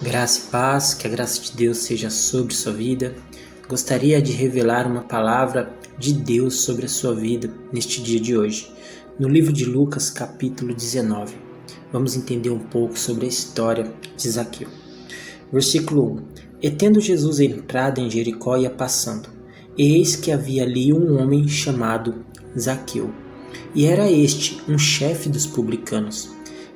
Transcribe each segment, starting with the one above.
Graça e paz, que a graça de Deus seja sobre sua vida. Gostaria de revelar uma palavra de Deus sobre a sua vida neste dia de hoje. No livro de Lucas, capítulo 19, vamos entender um pouco sobre a história de Zaqueu. Versículo 1. E tendo Jesus entrado em Jericó, ia passando. Eis que havia ali um homem chamado Zaqueu. E era este um chefe dos publicanos,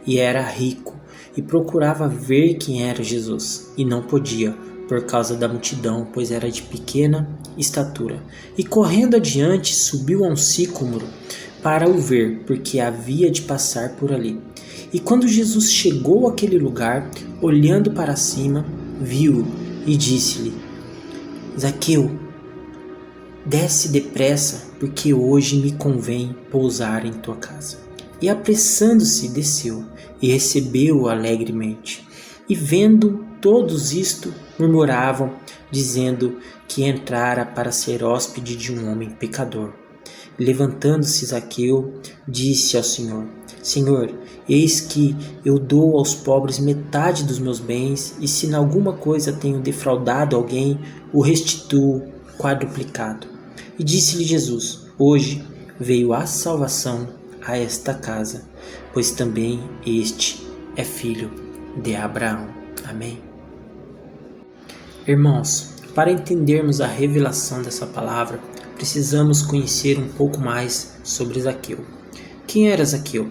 e era rico, e procurava ver quem era Jesus, e não podia, por causa da multidão, pois era de pequena estatura. E correndo adiante, subiu a um sicômoro para o ver, porque havia de passar por ali. E quando Jesus chegou àquele lugar, olhando para cima, viu-o e disse-lhe: Zaqueu, desce depressa, porque hoje me convém pousar em tua casa. E apressando-se, desceu, e recebeu-o alegremente. E vendo todos isto, murmuravam, dizendo que entrara para ser hóspede de um homem pecador. Levantando-se Zaqueu, disse ao Senhor: Senhor, eis que eu dou aos pobres metade dos meus bens, e se em alguma coisa tenho defraudado alguém, o restituo quadruplicado. E disse-lhe Jesus: Hoje veio a salvação a esta casa, pois também este é filho de Abraão. Amém. Irmãos, para entendermos a revelação dessa palavra, precisamos conhecer um pouco mais sobre Zaqueu. Quem era Zaqueu?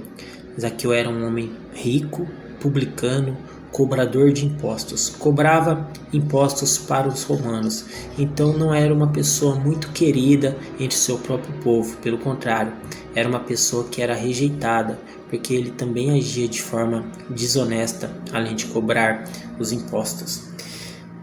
Zaqueu era um homem rico, publicano, cobrador de impostos. Cobrava impostos para os romanos. Então não era uma pessoa muito querida entre seu próprio povo. Pelo contrário, era uma pessoa que era rejeitada, porque ele também agia de forma desonesta, além de cobrar os impostos.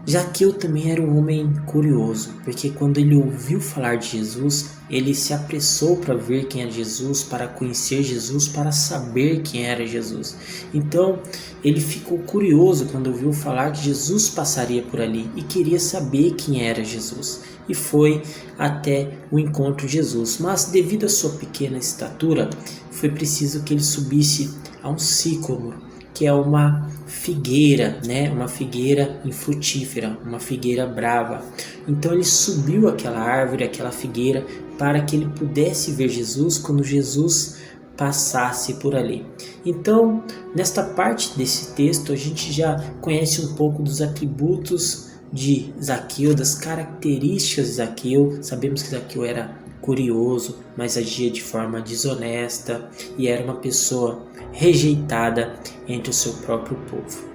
Zaqueu também era um homem curioso, porque quando ele ouviu falar de Jesus, ele se apressou para ver quem era Jesus, para conhecer Jesus, para saber quem era Jesus. Então, ele ficou curioso quando ouviu falar que Jesus passaria por ali e queria saber quem era Jesus. E foi até o encontro de Jesus. Mas, devido à sua pequena estatura, foi preciso que ele subisse a um sicômoro, que é uma figueira, uma figueira infrutífera, uma figueira brava. Então ele subiu aquela árvore, aquela figueira, para que ele pudesse ver Jesus quando Jesus passasse por ali. Então, nesta parte desse texto, a gente já conhece um pouco dos atributos de Zaqueu, das características de Zaqueu. Sabemos que Zaqueu era curioso, mas agia de forma desonesta e era uma pessoa rejeitada entre o seu próprio povo.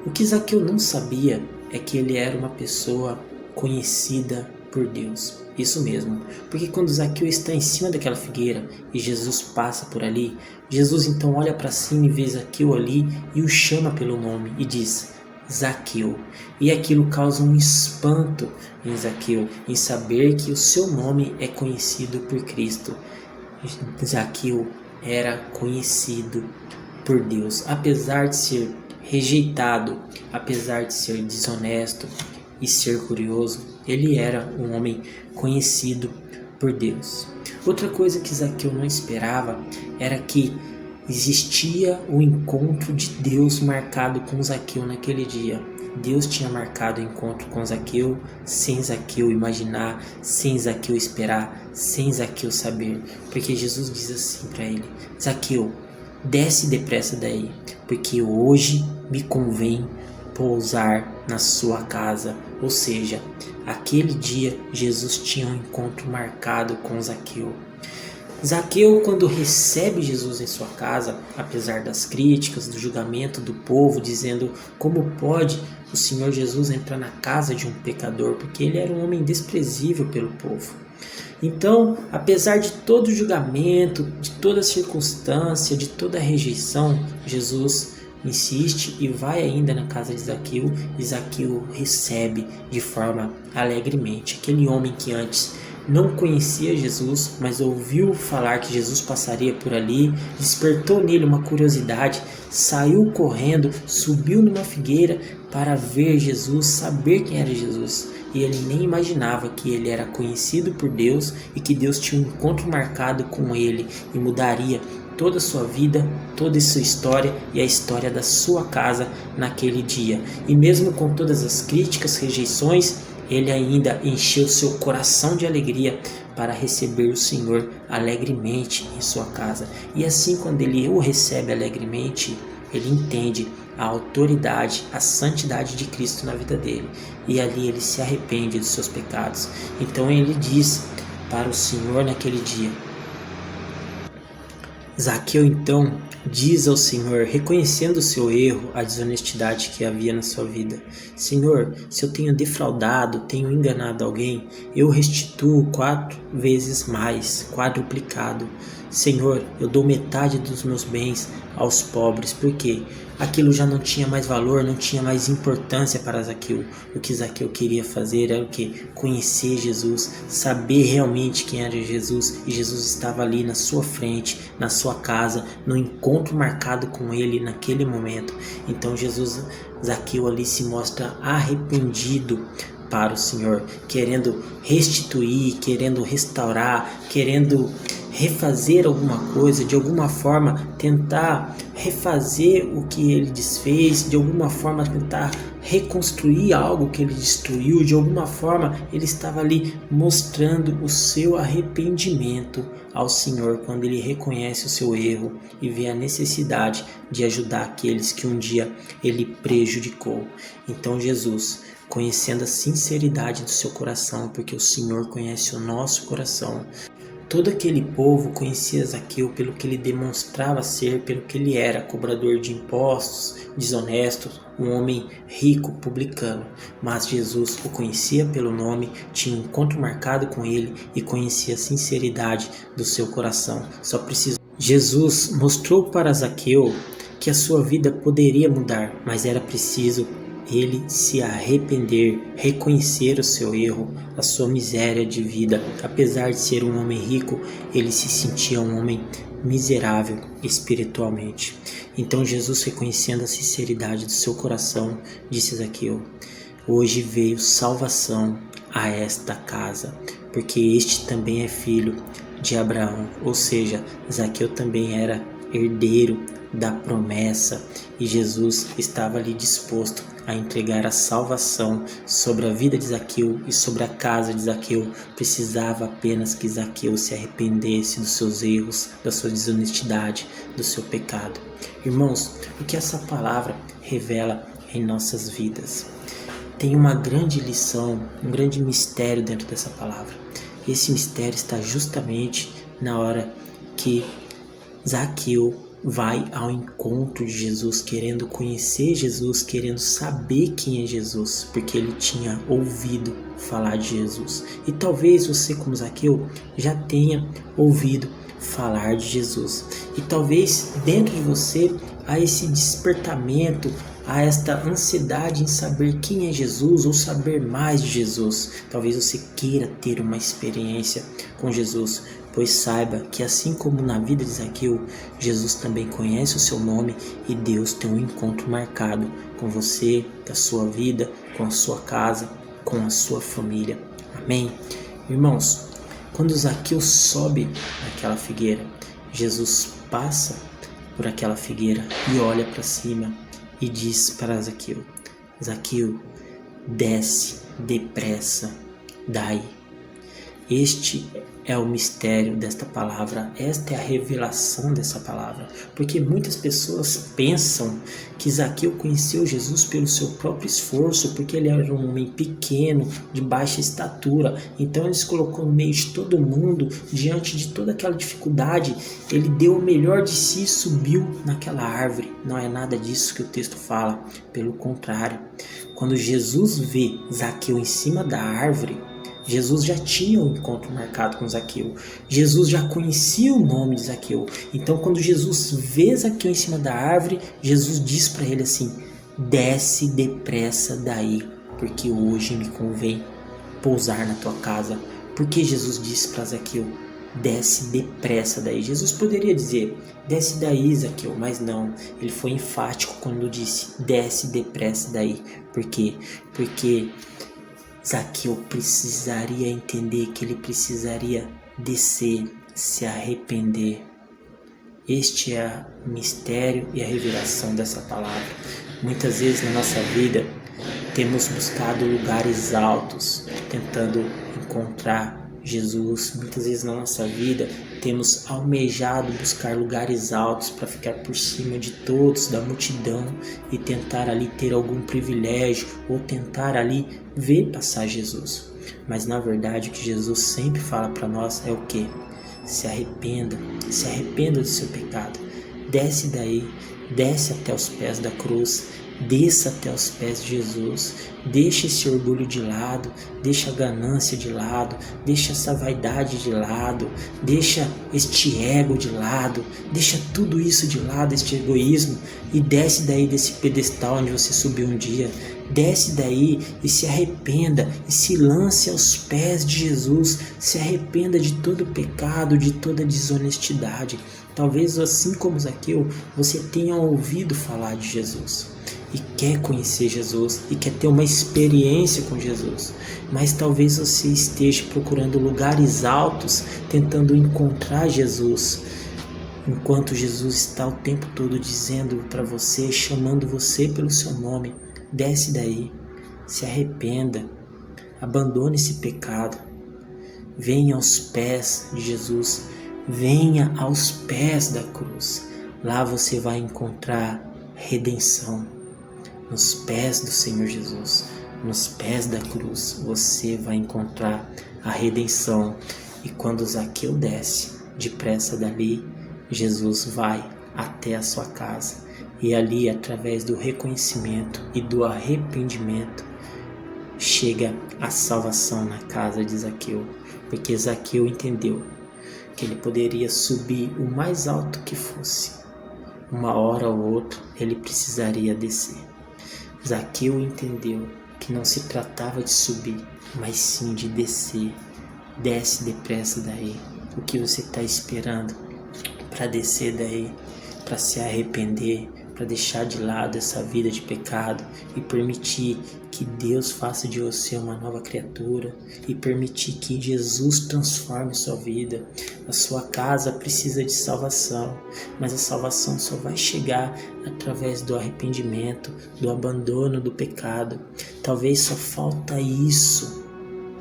O que Zaqueu não sabia é que ele era uma pessoa conhecida por Deus. Isso mesmo, porque quando Zaqueu está em cima daquela figueira e Jesus passa por ali, Jesus então olha para cima e vê Zaqueu ali e o chama pelo nome e diz: Zaqueu. E aquilo causa um espanto em Zaqueu, em saber que o seu nome é conhecido por Cristo. Zaqueu era conhecido por Deus, apesar de ser rejeitado, apesar de ser desonesto e ser curioso, ele era um homem conhecido por Deus. Outra coisa que Zaqueu não esperava era que existia o encontro de Deus marcado com Zaqueu naquele dia. Deus tinha marcado o encontro com Zaqueu, sem Zaqueu imaginar, sem Zaqueu esperar, sem Zaqueu saber. Porque Jesus diz assim para ele: Zaqueu, desce depressa daí, porque hoje me convém pousar na sua casa. Ou seja, aquele dia Jesus tinha um encontro marcado com Zaqueu. Zaqueu, quando recebe Jesus em sua casa, apesar das críticas, do julgamento do povo, dizendo como pode o Senhor Jesus entrar na casa de um pecador, porque ele era um homem desprezível pelo povo. Então, apesar de todo o julgamento, de toda a circunstância, de toda a rejeição, Jesus insiste e vai ainda na casa de Zaqueu, e Zaqueu recebe de forma alegremente. Aquele homem que antes não conhecia Jesus, mas ouviu falar que Jesus passaria por ali, despertou nele uma curiosidade, saiu correndo, subiu numa figueira para ver Jesus, saber quem era Jesus. E ele nem imaginava que ele era conhecido por Deus e que Deus tinha um encontro marcado com ele e mudaria toda a sua vida, toda a sua história e a história da sua casa naquele dia. E mesmo com todas as críticas, rejeições, ele ainda encheu seu coração de alegria para receber o Senhor alegremente em sua casa. E assim, quando ele o recebe alegremente, ele entende a autoridade, a santidade de Cristo na vida dele. E ali ele se arrepende dos seus pecados. Então ele diz para o Senhor naquele dia. Zaqueu então diz ao Senhor, reconhecendo o seu erro, a desonestidade que havia na sua vida: Senhor, se eu tenho defraudado, tenho enganado alguém, eu restituo 4 vezes mais, quadruplicado. Senhor, eu dou metade dos meus bens aos pobres, porque aquilo já não tinha mais valor, não tinha mais importância para Zaqueu. O que Zaqueu queria fazer era o que? Conhecer Jesus, saber realmente quem era Jesus, e Jesus estava ali na sua frente, na sua casa, no encontro marcado com ele naquele momento. Então Zaqueu ali se mostra arrependido para o Senhor, querendo restituir, querendo restaurar, querendo refazer alguma coisa, de alguma forma tentar refazer o que ele desfez, de alguma forma tentar reconstruir algo que ele destruiu, de alguma forma ele estava ali mostrando o seu arrependimento ao Senhor quando ele reconhece o seu erro e vê a necessidade de ajudar aqueles que um dia ele prejudicou. Então Jesus, conhecendo a sinceridade do seu coração, porque o Senhor conhece o nosso coração, todo aquele povo conhecia Zaqueu pelo que ele demonstrava ser, pelo que ele era: cobrador de impostos, desonesto, um homem rico, publicano. Mas Jesus o conhecia pelo nome, tinha um encontro marcado com ele e conhecia a sinceridade do seu coração. Jesus mostrou para Zaqueu que a sua vida poderia mudar, mas era preciso ele se arrepender, reconhecer o seu erro, a sua miséria de vida. Apesar de ser um homem rico, ele se sentia um homem miserável espiritualmente. Então Jesus, reconhecendo a sinceridade do seu coração, disse a Zaqueu: hoje veio salvação a esta casa, porque este também é filho de Abraão. Ou seja, Zaqueu também era herdeiro da promessa, e Jesus estava ali disposto a entregar a salvação sobre a vida de Zaqueu e sobre a casa de Zaqueu. Precisava apenas que Zaqueu se arrependesse dos seus erros, da sua desonestidade, do seu pecado. Irmãos, o que essa palavra revela em nossas vidas? Tem uma grande lição, um grande mistério dentro dessa palavra. Esse mistério está justamente na hora que Zaqueu vai ao encontro de Jesus, querendo conhecer Jesus, querendo saber quem é Jesus, porque ele tinha ouvido falar de Jesus. E talvez você, como Zaqueu, já tenha ouvido falar de Jesus. E talvez dentro de você há esse despertamento, há esta ansiedade em saber quem é Jesus ou saber mais de Jesus. Talvez você queira ter uma experiência com Jesus, pois saiba que assim como na vida de Zaqueu, Jesus também conhece o seu nome e Deus tem um encontro marcado com você, com a sua vida, com a sua casa, com a sua família. Amém? Irmãos, quando Zaqueu sobe naquela figueira, Jesus passa por aquela figueira e olha para cima e diz para Zaqueu: Zaqueu, desce depressa daí. Este é o mistério desta palavra, esta é a revelação dessa palavra, porque muitas pessoas pensam que Zaqueu conheceu Jesus pelo seu próprio esforço, porque ele era um homem pequeno, de baixa estatura, então ele se colocou no meio de todo mundo, diante de toda aquela dificuldade, ele deu o melhor de si e subiu naquela árvore. Não é nada disso que o texto fala, pelo contrário, quando Jesus vê Zaqueu em cima da árvore, Jesus já tinha um encontro marcado com Zaqueu. Jesus já conhecia o nome de Zaqueu. Então, quando Jesus vê Zaqueu em cima da árvore, Jesus diz para ele assim: desce depressa daí, porque hoje me convém pousar na tua casa. Porque Jesus disse para Zaqueu: desce depressa daí. Jesus poderia dizer: desce daí, Zaqueu, mas não. Ele foi enfático quando disse: desce depressa daí. Por quê? Porque Zaqueu precisaria entender que ele precisaria descer, se arrepender. Este é o mistério e a revelação dessa palavra. Muitas vezes na nossa vida temos buscado lugares altos, tentando encontrar Jesus. Muitas vezes na nossa vida temos almejado buscar lugares altos para ficar por cima de todos, da multidão, e tentar ali ter algum privilégio ou tentar ali ver passar Jesus. Mas na verdade o que Jesus sempre fala para nós é o quê? Se arrependa do seu pecado. Desce daí, desce até os pés da cruz, desça até os pés de Jesus, deixa esse orgulho de lado, deixa a ganância de lado, deixa essa vaidade de lado, deixa este ego de lado, deixa tudo isso de lado, este egoísmo, e desce daí desse pedestal onde você subiu um dia. Desce daí e se arrependa e se lance aos pés de Jesus. Se arrependa de todo pecado, de toda desonestidade. Talvez, assim como Zaqueu, você tenha ouvido falar de Jesus e quer conhecer Jesus e quer ter uma experiência com Jesus, mas talvez você esteja procurando lugares altos, tentando encontrar Jesus, enquanto Jesus está o tempo todo dizendo para você, chamando você pelo seu nome. Desce daí, se arrependa, abandone esse pecado, venha aos pés de Jesus, venha aos pés da cruz. Lá você vai encontrar redenção. Nos pés do Senhor Jesus, nos pés da cruz, você vai encontrar a redenção. E quando Zaqueu desce depressa dali, Jesus vai até a sua casa. E ali, através do reconhecimento e do arrependimento, chega a salvação na casa de Zaqueu. Porque Zaqueu entendeu que ele poderia subir o mais alto que fosse. Uma hora ou outra, ele precisaria descer. Zaqueu entendeu que não se tratava de subir, mas sim de descer. Desce depressa daí. O que você está esperando para descer daí? Para se arrepender, para deixar de lado essa vida de pecado e permitir que Deus faça de você uma nova criatura e permitir que Jesus transforme sua vida. A sua casa precisa de salvação, mas a salvação só vai chegar através do arrependimento, do abandono do pecado. Talvez só falta isso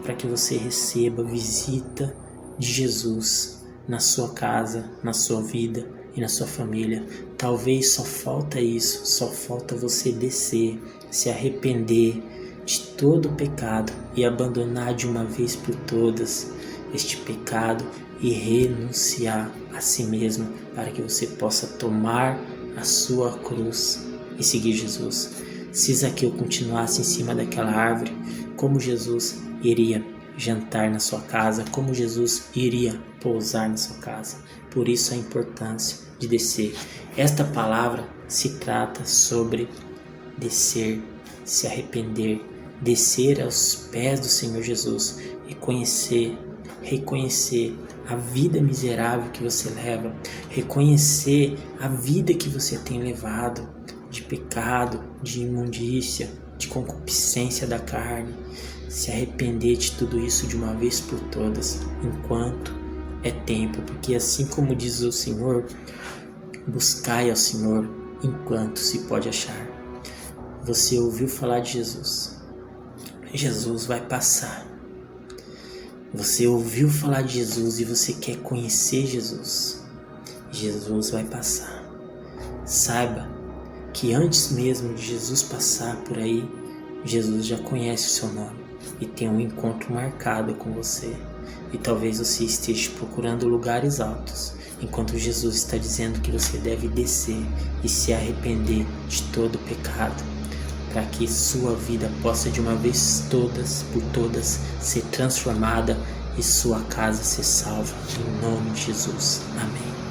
para que você receba a visita de Jesus na sua casa, na sua vida e na sua família. Talvez só falta isso, só falta você descer, se arrepender de todo o pecado e abandonar de uma vez por todas este pecado e renunciar a si mesmo para que você possa tomar a sua cruz e seguir Jesus. Se Zaqueu continuasse em cima daquela árvore, como Jesus iria jantar na sua casa, como Jesus iria pousar na sua casa. Por isso a importância de descer. Esta palavra se trata sobre descer, se arrepender, descer aos pés do Senhor Jesus e reconhecer a vida miserável que você leva, reconhecer a vida que você tem levado de pecado, de imundícia, de concupiscência da carne, se arrepender de tudo isso de uma vez por todas, enquanto é tempo, porque assim como diz o Senhor, buscai ao Senhor enquanto se pode achar. Você ouviu falar de Jesus, Jesus vai passar. Você ouviu falar de Jesus e você quer conhecer Jesus, Jesus vai passar. Saiba que antes mesmo de Jesus passar por aí, Jesus já conhece o seu nome e tem um encontro marcado com você. E talvez você esteja procurando lugares altos, enquanto Jesus está dizendo que você deve descer e se arrepender de todo o pecado, para que sua vida possa de uma vez por todas ser transformada e sua casa ser salva. Em nome de Jesus. Amém.